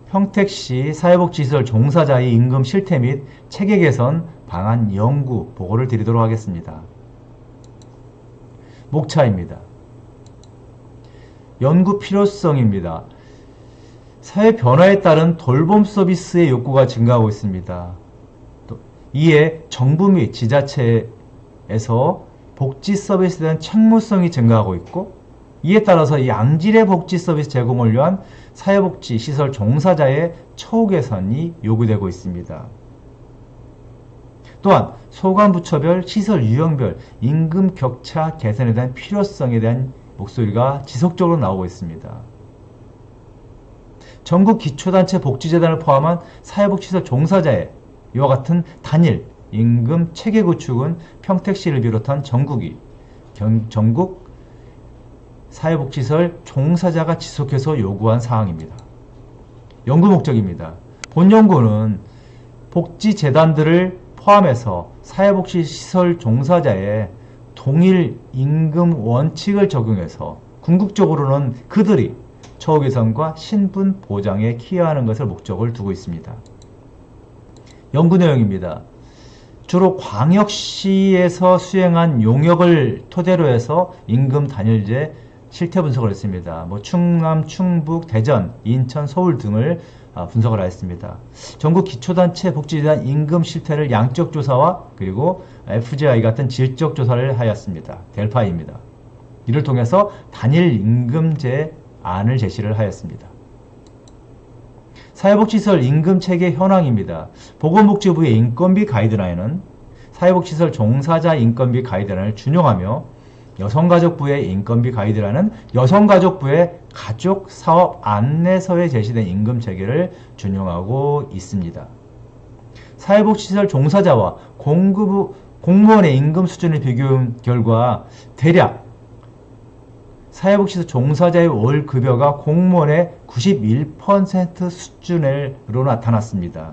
평택시 사회복지시설 종사자의 임금 실태 및 체계 개선 방안 연구 보고를 드리도록 하겠습니다. 목차입니다. 연구 필요성입니다. 사회 변화에 따른 돌봄 서비스의 욕구가 증가하고 있습니다. 이에 정부 및 지자체에서 복지 서비스에 대한 책무성이 증가하고 있고, 이에 따라서 양질의 복지 서비스 제공을 위한 사회복지 시설 종사자의 처우 개선이 요구되고 있습니다. 또한 소관부처별, 시설 유형별 임금 격차 개선에 대한 필요성에 대한 목소리가 지속적으로 나오고 있습니다. 전국 기초단체 복지재단을 포함한 사회복지시설 종사자의 이와 같은 단일 임금 체계 구축은 평택시를 비롯한 전국 사회복지시설 종사자가 지속해서 요구한 사항입니다. 연구 목적입니다. 본 연구는 복지재단들을 포함해서 사회복지시설 종사자의 동일 임금 원칙을 적용해서 궁극적으로는 그들이 처우 개선과 신분 보장에 기여하는 것을 목적을 두고 있습니다. 연구 내용입니다. 주로 광역시에서 수행한 용역을 토대로 해서 임금 단일제 실태 분석을 했습니다. 충남, 충북, 대전, 인천, 서울 등을 분석을 하였습니다. 전국 기초단체 복지재단 임금 실태를 양적 조사와 그리고 FGI 같은 질적 조사를 하였습니다. 델파이입니다. 이를 통해서 단일 임금제 안을 제시를 하였습니다. 사회복지시설 임금체계 현황입니다. 보건복지부의 인건비 가이드라인은 사회복지시설 종사자 인건비 가이드라인을 준용하며 여성가족부의 인건비 가이드라인은 여성가족부의 가족사업 안내서에 제시된 임금체계를 준용하고 있습니다. 사회복지시설 종사자와 공무원의 임금 수준을 비교한 결과 대략 사회복지시설 종사자의 월급여가 공무원의 91% 수준으로 나타났습니다.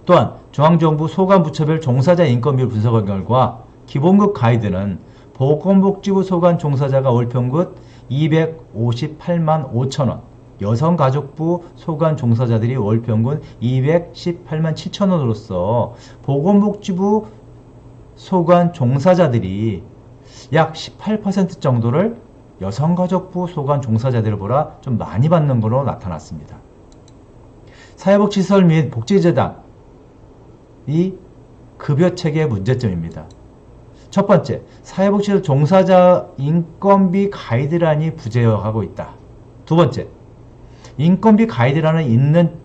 또한 중앙정부 소관부처별 종사자 인건비를 분석한 결과 기본급 가이드는 보건복지부 소관 종사자가 월평균 258만 5천원, 여성가족부 소관 종사자들이 월평균 218만 7천원으로서 보건복지부 소관 종사자들이 약 18% 정도를 여성가족부 소관 종사자들보다 좀 많이 받는 것으로 나타났습니다. 사회복지시설 및 복지재단이 급여체계의 문제점입니다. 첫 번째, 사회복지시설 종사자 인건비 가이드라인이 부재하고 있다. 두 번째, 인건비 가이드라인은 있는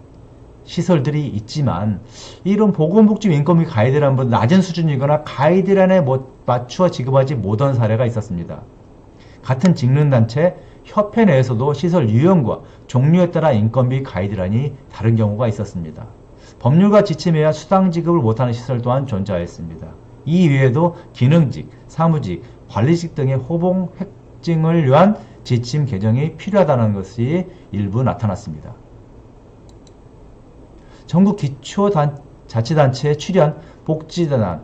시설들이 있지만 이런 보건복지부 인건비 가이드라인보다 낮은 수준이거나 가이드라인에 맞추어 지급하지 못한 사례가 있었습니다. 같은 직능단체 협회 내에서도 시설 유형과 종류에 따라 인건비 가이드라인이 다른 경우가 있었습니다. 법률과 지침에 의한 수당 지급을 못하는 시설 또한 존재하였습니다. 이 외에도 기능직, 사무직, 관리직 등의 호봉 획증을 위한 지침 개정이 필요하다는 것이 일부 나타났습니다. 전국 기초자치단체에 출연 복지재단,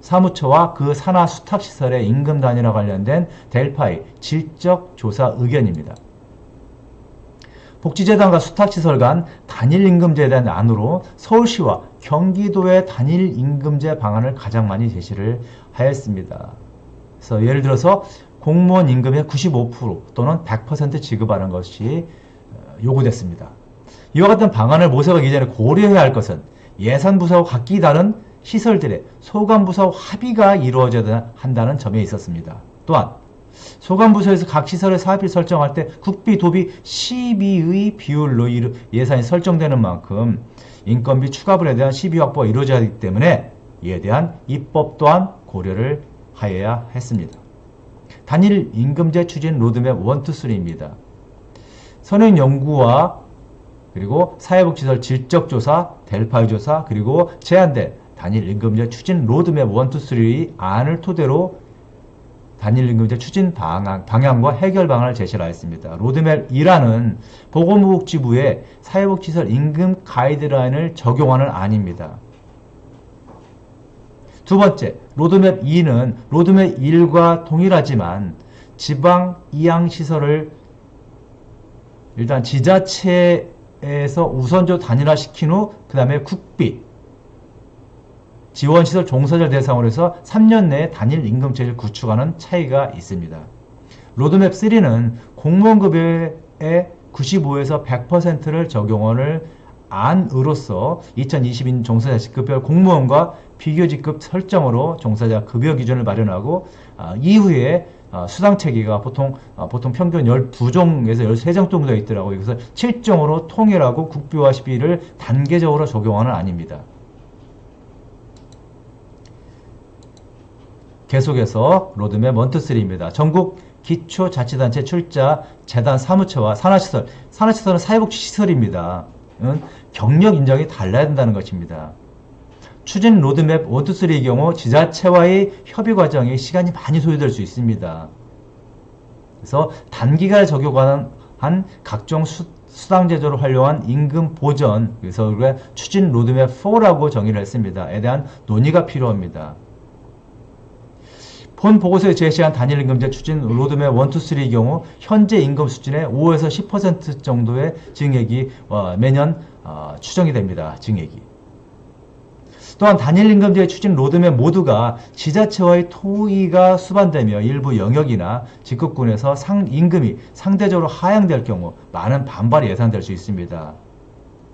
사무처와 그 산하 수탁시설의 임금 단위와 관련된 델파이 질적 조사 의견입니다. 복지재단과 수탁시설 간 단일 임금제에 대한 안으로 서울시와 경기도의 단일 임금제 방안을 가장 많이 제시를 하였습니다. 그래서 예를 들어서 공무원 임금의 95% 또는 100% 지급하는 것이 요구됐습니다. 이와 같은 방안을 모색하기 이전에 고려해야 할 것은 예산부서와 각기 다른 시설들의 소관부서 합의가 이루어져야 한다는 점에 있었습니다. 또한 소관부서에서 각 시설의 사업비 설정할 때 국비, 도비, 시비의 비율로 예산이 설정되는 만큼 인건비 추가분에 대한 시비 확보가 이루어져야 하기 때문에 이에 대한 입법 또한 고려를 하여야 했습니다. 단일 임금제 추진 로드맵 1, 2, 3입니다. 선행 연구와 그리고 사회복지시설 질적조사, 델파이 조사, 그리고 제안된 단일 임금제 추진 로드맵 1, 2, 3의 안을 토대로 단일 임금제 추진 방향과 해결 방안을 제시를 하였습니다. 로드맵 1안은 보건복지부의 사회복지시설 임금 가이드라인을 적용하는 안입니다. 두 번째, 로드맵 2는 로드맵 1과 동일하지만 지방 이양시설을 일단 지자체에 노동부에서 우선적으로 단일화시킨 후 그 다음에 국비 지원시설 종사자를 대상으로 해서 3년 내에 단일 임금체를 구축하는 차이가 있습니다. 로드맵 3는 공무원급여의 95에서 100%를 적용을 안으로써 2022년 종사자 직급별 공무원과 비교직급 설정으로 종사자 급여 기준을 마련하고 이후에 수당체계가 보통 평균 12종에서 13종 정도 있더라고요. 그래서 7종으로 통일하고 국비와 시비를 단계적으로 적용하는 안입니다. 계속해서 로드맵 1, 2, 3입니다. 전국 기초자치단체 출자 재단 사무처와 산하시설, 산하시설은 사회복지시설입니다. 경력 인정이 달라야 된다는 것입니다. 추진 로드맵 1, 2, 3의 경우 지자체와의 협의 과정에 시간이 많이 소요될 수 있습니다. 그래서 단기간에 적용하는 각종 수당 제도를 활용한 임금 보전, 그래서 우리가 추진 로드맵 4라고 정의를 했습니다. 에 대한 논의가 필요합니다. 본 보고서에 제시한 단일임금제 추진 로드맵 1, 2, 3의 경우 현재 임금 수준의 5에서 10% 정도의 증액이 매년 추정이 됩니다. 증액이. 또한 단일임금제 추진 로드맵 모두가 지자체와의 토의가 수반되며 일부 영역이나 직급군에서 임금이 상대적으로 하향될 경우 많은 반발이 예상될 수 있습니다.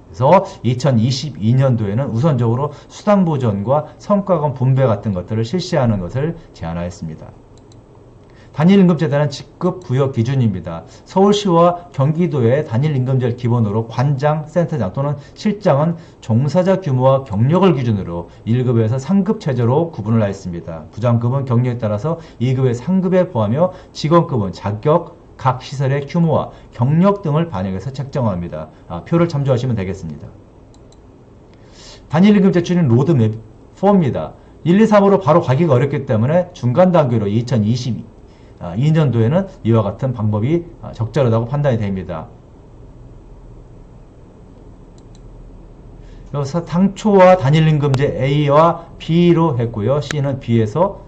그래서 2022년도에는 우선적으로 수당 보전과 성과금 분배 같은 것들을 실시하는 것을 제안하였습니다. 단일임금제도는 직급 부여 기준입니다. 서울시와 경기도의 단일임금제를 기본으로 관장, 센터장 또는 실장은 종사자 규모와 경력을 기준으로 1급에서 3급 체제로 구분을 하였습니다. 부장급은 경력에 따라서 2급에 3급에 포함하며 직원급은 자격, 각 시설의 규모와 경력 등을 반영해서 책정합니다. 표를 참조하시면 되겠습니다. 단일임금제 추진 로드맵 4입니다. 1, 2, 3으로 바로 가기가 어렵기 때문에 중간 단계로 2022년도에는 이와 같은 방법이 적절하다고 판단이 됩니다. 여기서 당초와 단일임금제 A와 B로 했고요. C는 B에서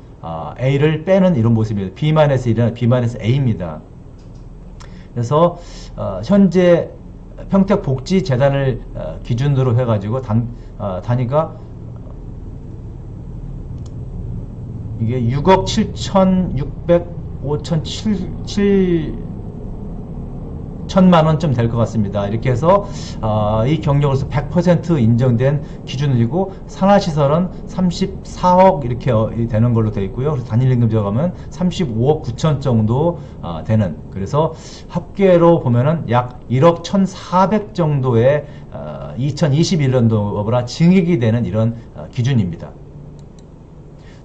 A를 빼는 이런 모습입니다. B-1이나 B-A입니다. 그래서 현재 평택복지재단을 기준으로 해가지고 단위가 이게 6억 7,600,5,7천만원쯤 될 것 같습니다. 이렇게 해서 이 경력으로서 100% 인정된 기준이고 산하시설은 34억 이렇게 되는 걸로 되어 있고요. 그래서 단일임금제가 가면 35억 9천 정도 되는, 그래서 합계로 보면은 약 1억 1,400 정도의 2021년도보다 증액이 되는 이런 기준입니다.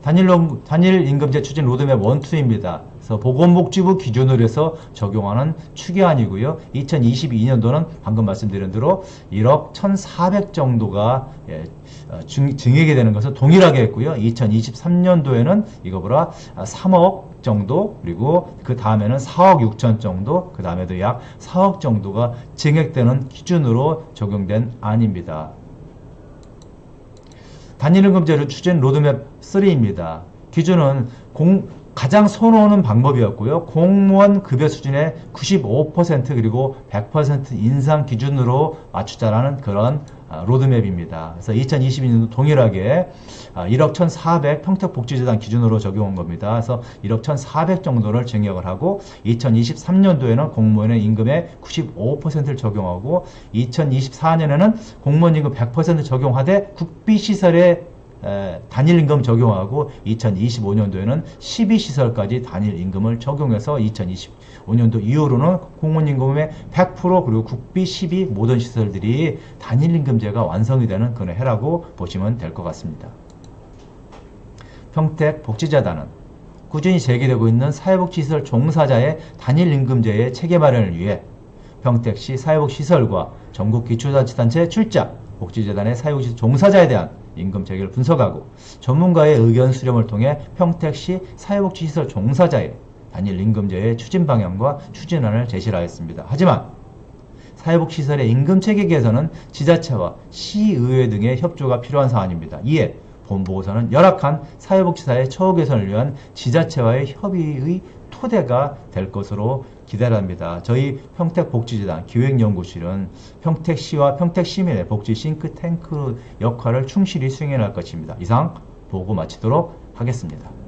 단일임금제 추진 로드맵 1, 2입니다. 그래서 보건복지부 기준으로 해서 적용하는 추계안이고요. 2022년도는 방금 말씀드린 대로 1억 1,400 정도가 증액이 되는 것을 동일하게 했고요. 2023년도에는 이거보다 3억 정도, 그리고 그 다음에는 4억 6천 정도, 그 다음에도 약 4억 정도가 증액되는 기준으로 적용된 안입니다. 단일임금제를 추진 로드맵 3입니다. 기준은 가장 선호하는 방법이었고요. 공무원 급여 수준의 95% 그리고 100% 인상 기준으로 맞추자라는 그런 로드맵입니다. 그래서 2022년도 동일하게 1억 1,400 평택복지재단 기준으로 적용한 겁니다. 그래서 1억 1,400 정도를 증액을 하고 2023년도에는 공무원의 임금의 95%를 적용하고 2024년에는 공무원 임금 100% 적용하되 국비시설에 단일임금 적용하고 2025년도에는 12시설까지 단일임금을 적용해서 2025년도 이후로는 공무원임금의 100% 그리고 국비 12 모든 시설들이 단일임금제가 완성이 되는 그런 해라고 보시면 될 것 같습니다. 평택복지재단은 꾸준히 제기되고 있는 사회복지시설 종사자의 단일임금제의 체계 마련을 위해 평택시 사회복지시설과 전국기초자치단체 출자, 복지재단의 사회복지시설 종사자에 대한 임금 체계를 분석하고 전문가의 의견 수렴을 통해 평택시 사회복지시설 종사자의 단일임금제의 추진 방향과 추진안을 제시하였습니다. 하지만 사회복지시설의 임금체계 개선은 지자체와 시의회 등의 협조가 필요한 사안입니다. 이에 본보고서는 열악한 사회복지사의 처우 개선을 위한 지자체와의 협의의 토대가 될 것으로 기대랍니다. 저희 평택복지재단 기획연구실은 평택시와 평택시민의 복지 싱크탱크 역할을 충실히 수행해 나갈 것입니다. 이상 보고 마치도록 하겠습니다.